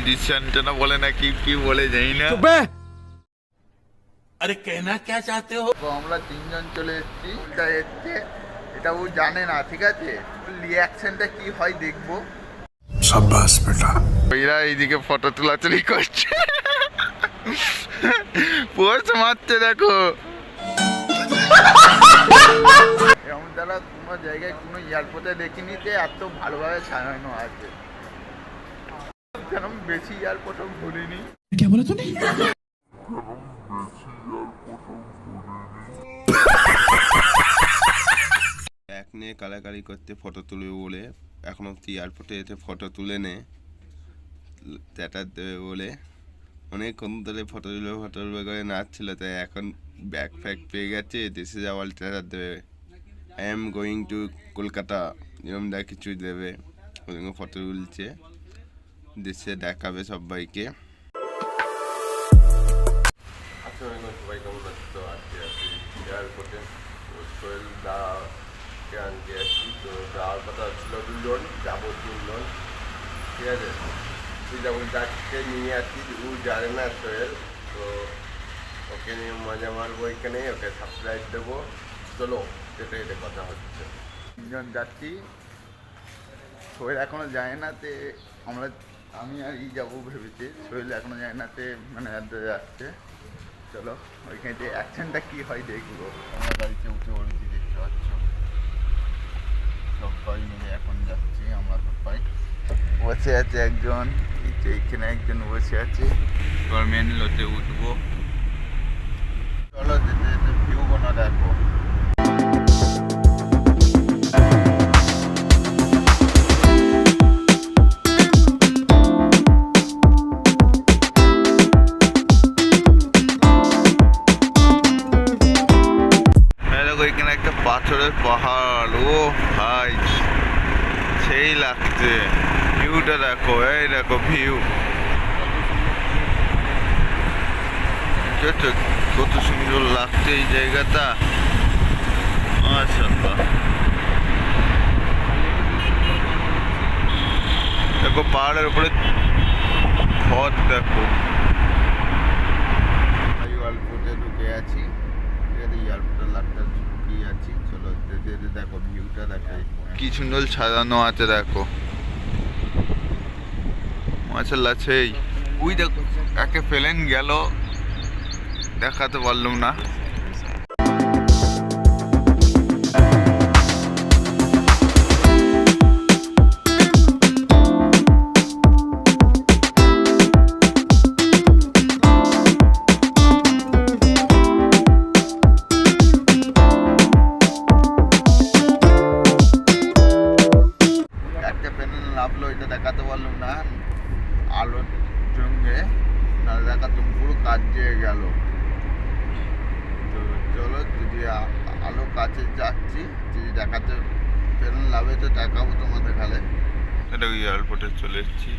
ডিসিশনটা না বলে না কি কি বলে যাই না। अरे कहना क्या चाहते हो? তো আমরা তিনজন চলে এসেছি, এটা এসছে, এটা ও জানে না, ঠিক আছে? রিয়াকশনটা কি হয় দেখবো। शाबाश बेटा। এরা এইদিকে ফটো তোলাতুলি করছে, পোস্ট মারছে দেখো। এমন তারা কোনো জায়গায় কোনো এয়ারপোর্টে দেখিনি যে এত ভালোভাবে সাজানো আছে। যেরকম বেশি এয়ারপোর্টও ঘুরিনি। क्या बोला तूने? এক নিয়ে কালাকালি করতে ফটো তুলবে বলে এখন অব্দি এয়ারপোর্টে এসে ফটো তুলে নে চ্যাটার দেবে বলে অনেকক্ষণ ধরে ফটো তুলবে করে নাচছিল, তাই এখন ব্যাগ ফ্যাগ পেয়ে গেছে, দেশে যাওয়ার চ্যাটার দেবে। I am going to Kolkata এরমটা কিছু দেবে, ওই ফটো তুলছে, দেশে দেখাবে সবাইকে। আসসালামাইকুম সবাই, কেমন আছো? তো আজকে আছি এয়ারপোর্টে, সোহেল দাকে আনতে আসছি। তো যাওয়ার কথা ছিল দুজন, যাবো তিনজন, ঠিক আছে? তুই যেমন যাকে নিয়ে আসছি ও জানে না সোহেল, তো ওকে নিয়ে মজা মারবো এখানে, ওকে সারপ্রাইজ দেবো। চলো যেতে যেতে কথা হচ্ছে। তিনজন যাচ্ছি, সোহেল এখনো যায় না, তে আমি আর যাবো ভেবেছি। সোহেল এখনো যায় না, তে ম্যানেজার যাচ্ছে। চলো ওইখানে যে অ্যাকশনটা কি হয় দেখবো। আমরা গাড়িতে উঠে পড়েছি, দেখতে পাচ্ছ সবাই মিলে এখন যাচ্ছি। আমরা সবাই বসে আছে, একজন এইখানে একজন বসে আছে। এবার মেন লোতে উঠবো। চলো যেতে যেতে ভিউ গোনা দেখো। এখানে একটা পাথরের পাহাড়, ও ভাই সেই লাগছে। ভিউটা দেখো, এই দেখো ভিউ, কত সুন্দর লাগছে এই জায়গাটা। মাশাআল্লাহ, দেখো পাহাড়ের উপরে ঘর দেখো। এয়ারপোর্টে ঢুকে আছি, এয়ারপোর্টের লাগটা ঢুকিয়ে আছি। চলো যেতে দেখো ভিউটা দেখো, কি সুন্দর সাজানো আছে দেখো। মাশাআল্লাহ সেই। ওই দেখো একে ফেলেন গেল, দেখাতে পারলাম না। লাভলো, এটা দেখাতে পারলাম না আলোর সঙ্গে, না দেখাতো পুরো কাজ যেয়ে গেল। তো চলো, যদি আলো কাছে যাচ্ছি, যদি দেখাতে পেলেন লাভে তো দেখাবো তোমাদের খালে। এটা এয়ারপোর্টে চলে এসেছি,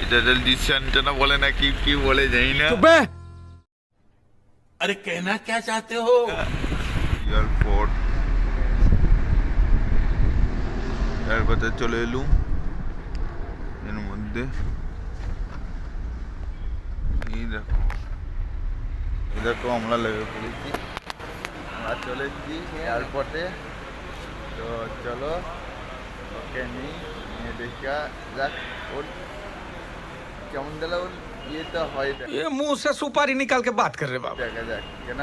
এটা ডিসিশনটা না বলে না কি কি বলে যাই না। अरे कहना क्या चाहते हो? এয়ারপোর্টে চলে এলুম। এর মধ্যে এই দেখো আমরা লেগে পড়েছি, আমরা চলে এসেছি এয়ারপোর্টে। তো চলো ওকে নিয়ে দেখা যাক ওর কেমন দিল। ওর ইয়েটা হয় मुंह से सुपारी निकाल के बात कर रहे बाबा। দেখা যাক, কেন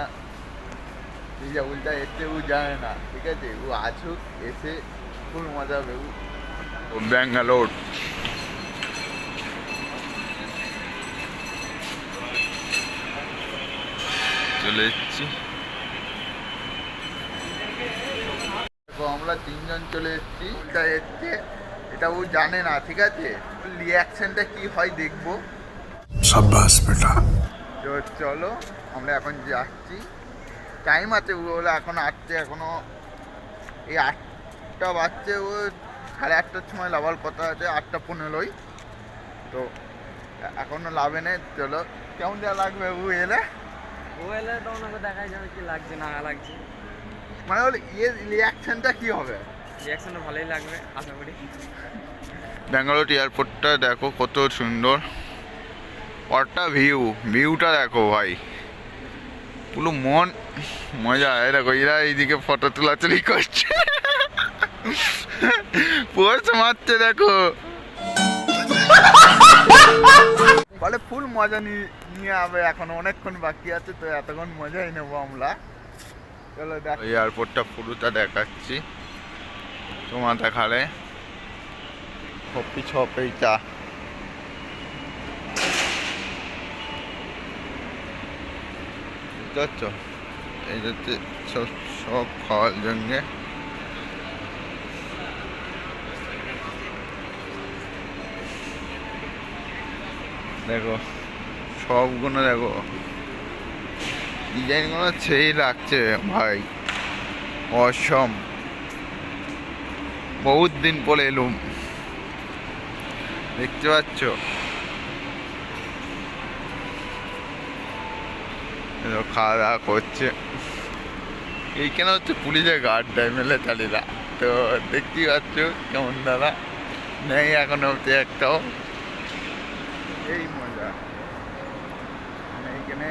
এই যে উল্টা এসছে ও জানে না, ঠিক আছে? ও আসুক, এসে ফুল মজা হবে। ও ব্যাঙ্গালোর চলে এসেছি। আমরা তিনজন চলে এসেছি, উল্টা এসছে, এটা ও জানে না, ঠিক আছে? রিয়াকশনটা কি হয় দেখবো। शाबाश बेटा। তো চলো আমরা এখন যাচ্ছি, টাইম আছে বলে এখন আসছে, এখনো এই 8টা বাজছে, ও 8:30টার সময় লাভার কথা আছে, 8:15। তো এখনো লাভে নেই। চলো কেমন যা লাগবে ও এলে তো ওনাকে দেখাই যাবে কি লাগছে না লাগছে, মানে ওর রিয়াকশনটা কি হবে। রিয়াকশনটা ভালোই লাগবে আশা করি। ব্যাঙ্গালোর এয়ারপোর্টটা দেখো কত সুন্দর, একটা ভিউটা দেখো ভাই, পুরো মন মজা। এই দেখো এরা এইদিকে ফটো তোলাতুলি করছে, পোস্ট মারছে দেখো, বলে ফুল মজা নিয়ে হবে, এখন অনেকক্ষণ বাকি আছে তো এতক্ষণ মজাই নেবো আমরা। চলো দেখ এয়ারপোর্টটা পুরোটা দেখাচ্ছি তোমার দেখালে। ছপি চা বুঝতে পারছো, এই যাতে সব খাওয়ার জন্যে। দেখো সবগুলো দেখো ডিজাইনগুলো সেই লাগছে ভাই, অসম। বহুত দিন পরে এলুম, দেখতে পাচ্ছ খাওয়া দাওয়া করছে। এইখানে হচ্ছে পুলিশের গার্ড দেয় মিলিটারিরা, তো দেখতেই পাচ্ছ কেমন দাদা নেই এখন অব্দি একটাও। এই মজা মানে এইখানে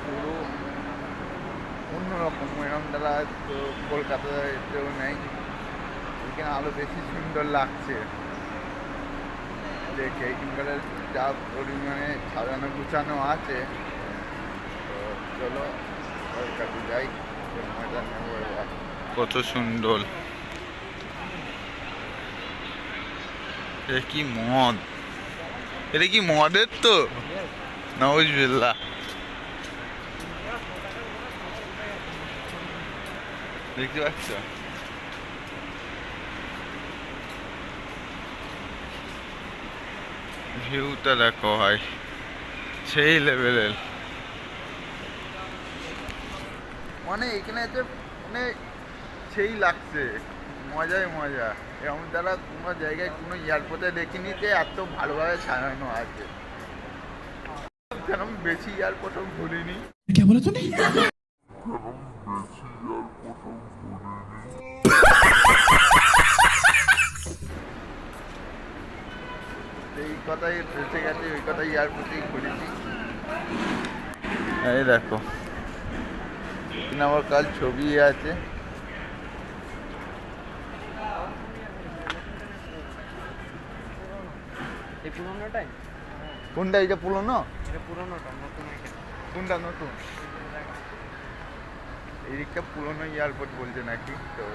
পুরো অন্যরকম, এরকম দ্বারা তো কলকাতাতেও নেই, এখানে আরো বেশি সুন্দর লাগছে দেখে। এখানকার যা পরিমাণে সাজানো গুছানো আছে, তো চলো কলকাতা যাই, মজা নেবো এবার। কত সুন্দর, এটা কি মদ, এটা কি মদের তো নাউজুবিল্লাহ। দেখতে পাচ্ছ ভিউটা দেখো ভাই, সেই লেভেলের। মানে এখানে যে মানে সেই লাগছে, মজাই মজা। এরকম দ্বারা কোনো জায়গায় কোনো এয়ারপোর্টে দেখিনি যে এত ভালোভাবে সাজানো আছে। যেরকম বেশি এয়ারপোর্টও ঘুরিনি। क्या बोला तूने? এই কথাই এসে গেছে, ওই কথাই এয়ারপোর্টেই ঘুরেছি। এই দেখো এখানে আমার কাল ছবি আছে। এই পুরোনোটাই, কোনটা? এটা পুরোনো, এটা পুরোনোটা, নতুন এটা। কোনটা নতুন? এইদিকটা পুরোনো এয়ারপোর্ট বলছে নাকি, তো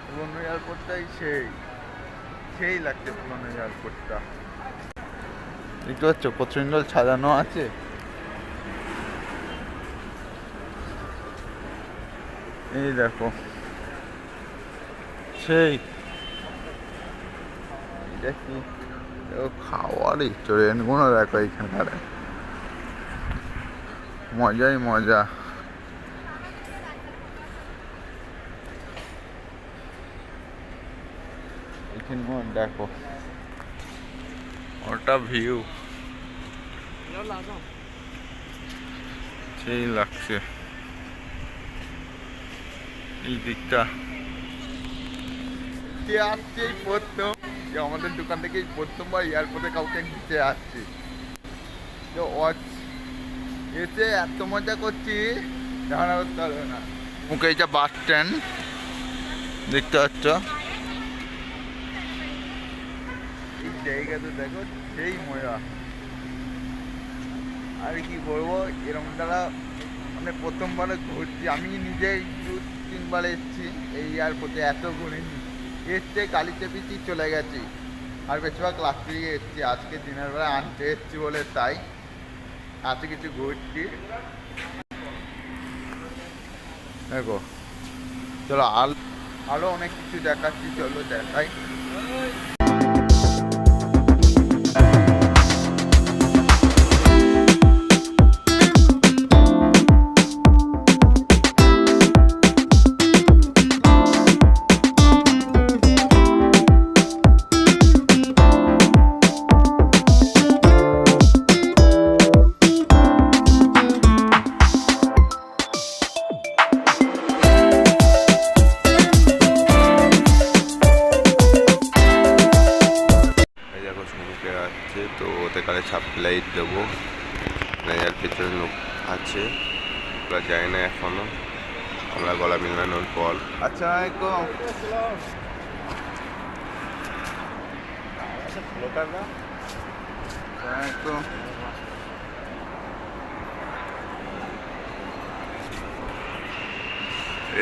পুরোনো এয়ারপোর্টটাই সেই লাগছে পুরোনো এয়ারপোর্টটা। দেখতে পাচ্ছ কত সুন্দর সাজানো আছে। এই দেখো সেই এটা কি খাওয়ার রেস্টুরেন্টগুলো দেখো, এইখানকার মজাই মজা। এখানে দেখো ওটা ভিউ সেই লাগছে। এই দিকটা কে আসছে এই প্রথম, যে আমাদের দোকান থেকে এই প্রথমবার এয়ারপোর্টে কাউকে নিচে আসছি, তো এসে এত মজা করছি ধারণা করতে পারবে না। মুখে এইটা বাস স্ট্যান্ড দেখতে পাচ্ছ, এই জায়গাতে দেখো সেই মজা। আর কি বলবো, এরকম দ্বারা মানে প্রথমবারে ঘুরছি, আমি নিজে 2-3 বার এসেছি এই এয়ারপোর্টে, এত ঘুরিনি। এসছে গাড়ি চেপেছি চলে গেছি, আর বেশিরভাগ রাত্রিরে এসেছি। আজকে দিনের বেলা আনতে এসেছি বলে তাই এত কিছু ঘুরছি। দেখো চলো আরো অনেক কিছু দেখাচ্ছি, চলো দেখাই। যাচ্ছে, তো ওদের কাছে সাপ্লাইট দেবো। ম্যানেজার পেছনে লোক আছে, ওরা যায় না এখনো, আমরা গলা মিলানোর পর। আচ্ছা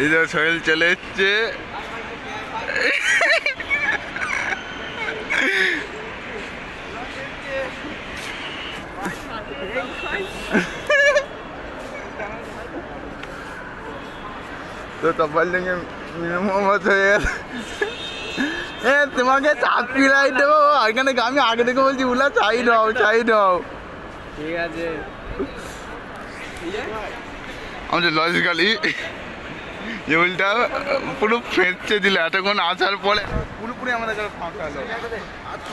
এই যে সোহেল চলে এসছে। তো তপাল থেকে মোহাম্মদ হয়ে গেল। তোমাকে চাকরি লাই দেবো এখানে, আমি আগে থেকে বলছি উলা চাই নাও ঠিক আছে। আমাদের লজিক্যালি যে উল্টা পুরো ফেঁচে দিলে এতক্ষণ আসার পরে পুরোপুরি আমাদের কাছে ফাঁকা হলো।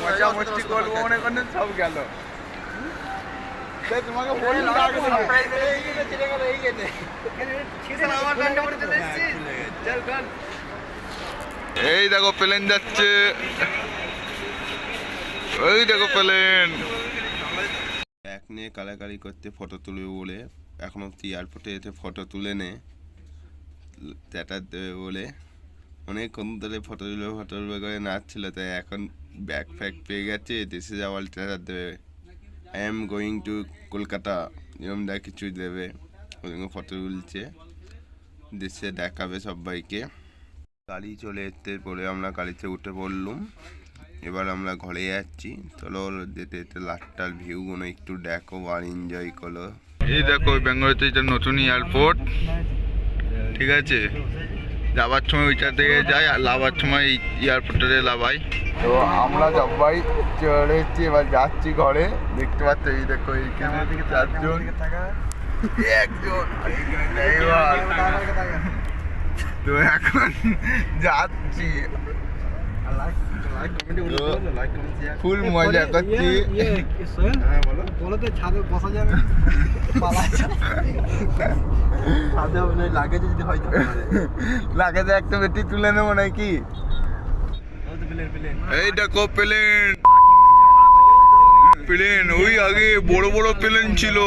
মজা মস্তি করবো মনে করেন, সব গেল। তোমাকে এই দেখো প্লেন যাচ্ছে, ওই দেখো প্লেন। ব্যাগ নিয়ে কালাকালি করতে ফটো তুলবে বলে এখন অব্দি এয়ারপোর্টে এসে ফটো তুলে নে ট্যাটার দেবে বলে অনেকক্ষণ ধরে ফটো তুলবে করে নাচছিল। তাই এখন ব্যাগ ফ্যাগ পেয়ে গেছে, দেশে যাওয়ার ট্যাটার দেবে। I am going to Kolkata এরকমটা কিছু দেবে। ওইরকম ফটো তুলছে, দেশে দেখাবে সবাইকে। গাড়ি চলে এসতে বলে আমরা গাড়িতে উঠে পড়লুম। এবার আমরা ঘরে যাচ্ছি। চলো যেতে যেতে লাস্টার ভিউগুলো একটু দেখো আর এনজয় করো। এই দেখো বেঙ্গলতে এটা নতুন এয়ারপোর্ট, ঠিক আছে। যাবার সময় ওইটা থেকে যাই, আর লাভার সময় এই এয়ারপোর্টে লাভাই। তো আমরা সবাই চলে এসেছি, এবার যাচ্ছি ঘরে। দেখতে পাচ্ছ এই দেখো এইখানে 4 জন, একজন তো এখন যাচ্ছি, ফুল মজা করছি। ছাদে বসা যাবে, লাগে যদি হয়তো লাগে তো একটা বেটি তুলে নেবো নাকি। এই দেখো প্লেন, প্লেন ওই আগে বড় বড় প্লেন ছিল,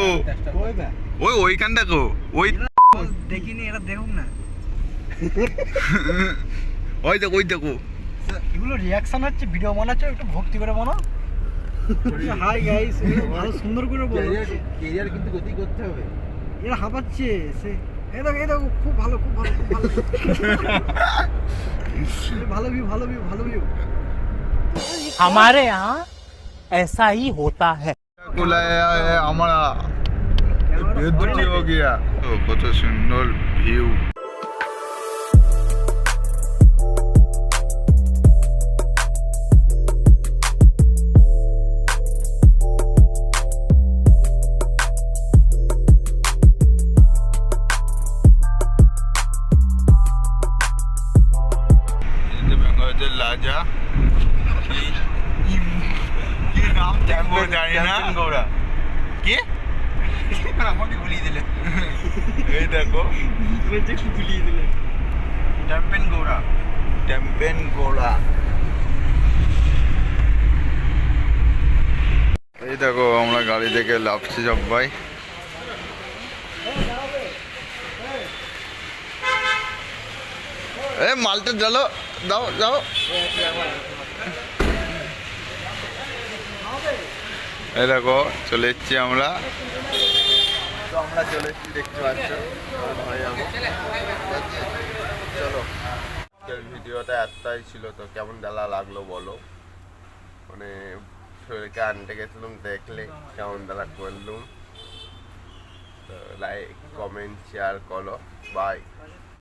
ওইখান দেখো, ওই দেখিনি, এটা দেখুন না। ওই দেখো এগুলো রিয়াকশন হচ্ছে, ভিডিও বানাচ্ছে, একটু ভক্তি করে বানাও। হাই গাইস, ভালো সুন্দর করে বলো। ক্যারিয়ার কিন্তু গতি করতে হবে। এরা হাঁপাচ্ছে সে, এই দেখো খুব ভালো ভালো ভিউ। हमारे यहाँ ऐसा ही होता है। हमारा बेइज्जती हो गया। কত সুন্দর ভিউ। লাজা কি নাম দেখবো জানি না, কি আমাকে ভুলিয়ে দিলে। এই দেখো ভুলিয়ে দিলে, ট্যাম্পেন গোড়া। এই দেখো আমরা গাড়ি থেকে লাফছি সবাই। মালটা জ্বালো, দাও। এই দেখো চলে এসছি আমরা, চলে এসছি দেখতে পাচ্ছ। ঘরে যাবো, চলো। ভিডিওটা এতটাই ছিল, তো কেমন জ্বালা লাগলো বলো। মানে শরীরকে আনতে গেছিলাম, দেখলে কেমন জ্বালা করলুম। তো লাইক কমেন্ট শেয়ার করো, বাই।